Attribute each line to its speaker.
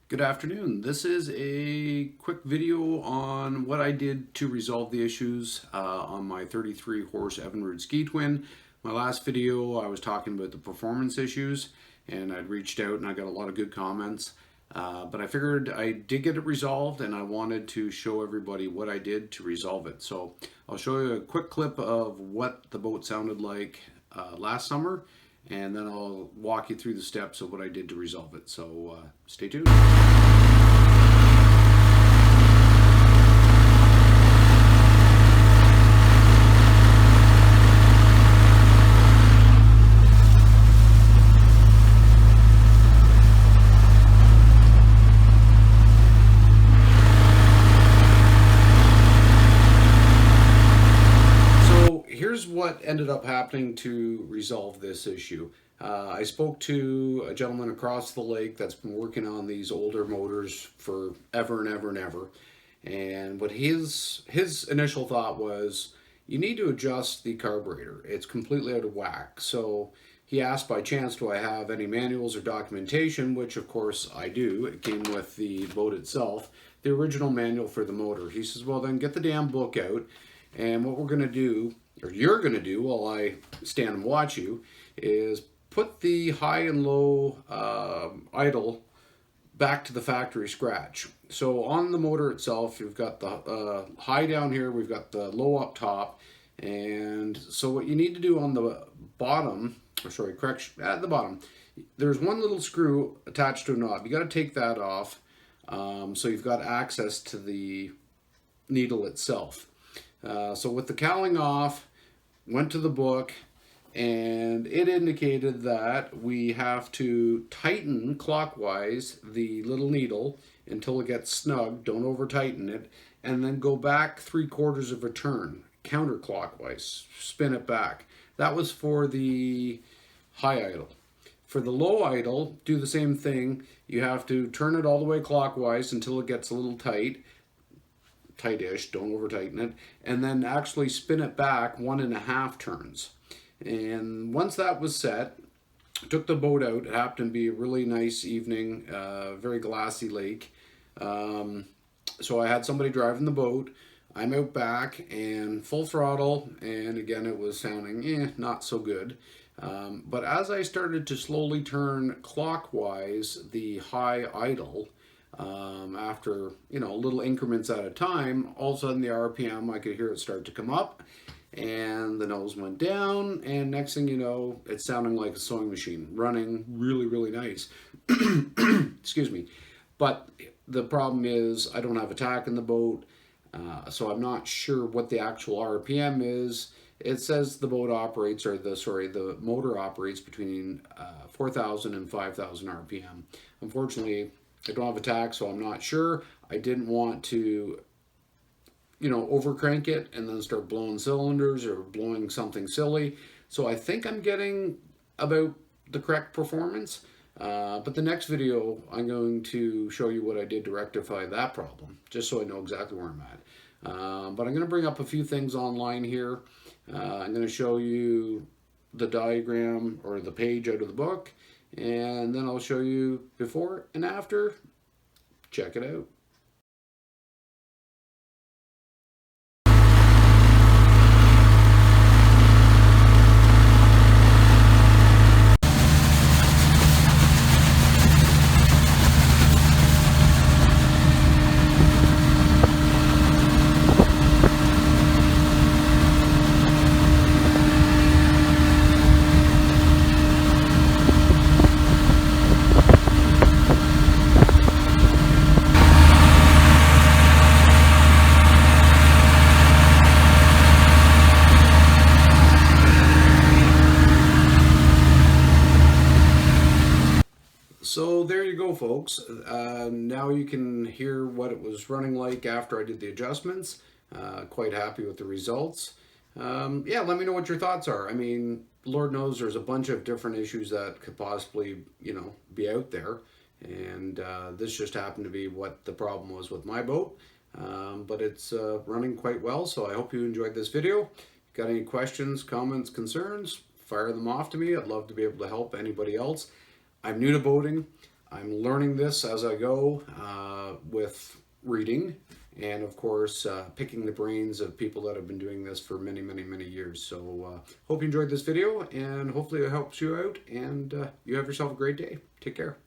Speaker 1: Good afternoon. This is a quick video on what I did to resolve the issues on my 33 horse Evinrude ski twin. My last video I was talking about the performance issues and I'd reached out and I got a lot of good comments. But I figured I did get it resolved and I wanted to show everybody what I did to resolve it. So I'll show you a quick clip of what the boat sounded like last summer, and then I'll walk you through the steps of what I did to resolve it. So stay tuned. Here's what ended up happening to resolve this issue. I spoke to a gentleman across the lake that's been working on these older motors for ever and ever and ever. And what his initial thought was, you need to adjust the carburetor. It's completely out of whack. So he asked by chance, do I have any manuals or documentation, which of course I do. It came with the boat itself, the original manual for the motor. He says, well then get the damn book out, and what we're gonna do, or you're going to do while I stand and watch you, is put the high and low idle back to the factory scratch. So on the motor itself, you've got the high down here, we've got the low up top, and so what you need to do on the bottom, or sorry, correction, at the bottom, there's one little screw attached to a knob. You got to take that off, so you've got access to the needle itself. So with the cowling off, went to the book, and it indicated that we have to tighten clockwise the little needle until it gets snug, don't over tighten it, and then go back 3/4 of a turn, counterclockwise, spin it back. That was for the high idle. For the low idle, do the same thing. You have to turn it all the way clockwise until it gets a little tightish, don't over tighten it, and then actually spin it back 1.5 turns. And once that was set, took the boat out. It happened to be a really nice evening, very glassy lake. So I had somebody driving the boat. I'm out back and full throttle, and again it was sounding not so good. But as I started to slowly turn clockwise the high idle, after little increments at a time, all of a sudden the RPM, I could hear it start to come up, and the nose went down, and next thing you know, it's sounding like a sewing machine running really nice. Excuse me. But the problem is I don't have a tack in the boat, so I'm not sure what the actual RPM is. It says the boat operates, or the motor operates between 4,000 and 5,000 RPM. Unfortunately, I don't have a tack, so I'm not sure. I didn't want to, over crank it and then start blowing cylinders or blowing something silly. So I think I'm getting about the correct performance. But the next video, I'm going to show you what I did to rectify that problem, just so I know exactly where I'm at. But I'm going to bring up a few things online here. I'm going to show you the diagram or the page out of the book, and then I'll show you before and after. Check it out. So there you go, folks. Now you can hear what it was running like after I did the adjustments. Quite happy with the results. Yeah, let me know what your thoughts are. I mean, Lord knows there's a bunch of different issues that could possibly, be out there. And this just happened to be what the problem was with my boat. But it's running quite well, so I hope you enjoyed this video. If you got any questions, comments, concerns, fire them off to me. I'd love to be able to help anybody else. I'm new to boating. I'm learning this as I go with reading and, of course, picking the brains of people that have been doing this for many, many, many years. So hope you enjoyed this video, and hopefully it helps you out, and you have yourself a great day. Take care.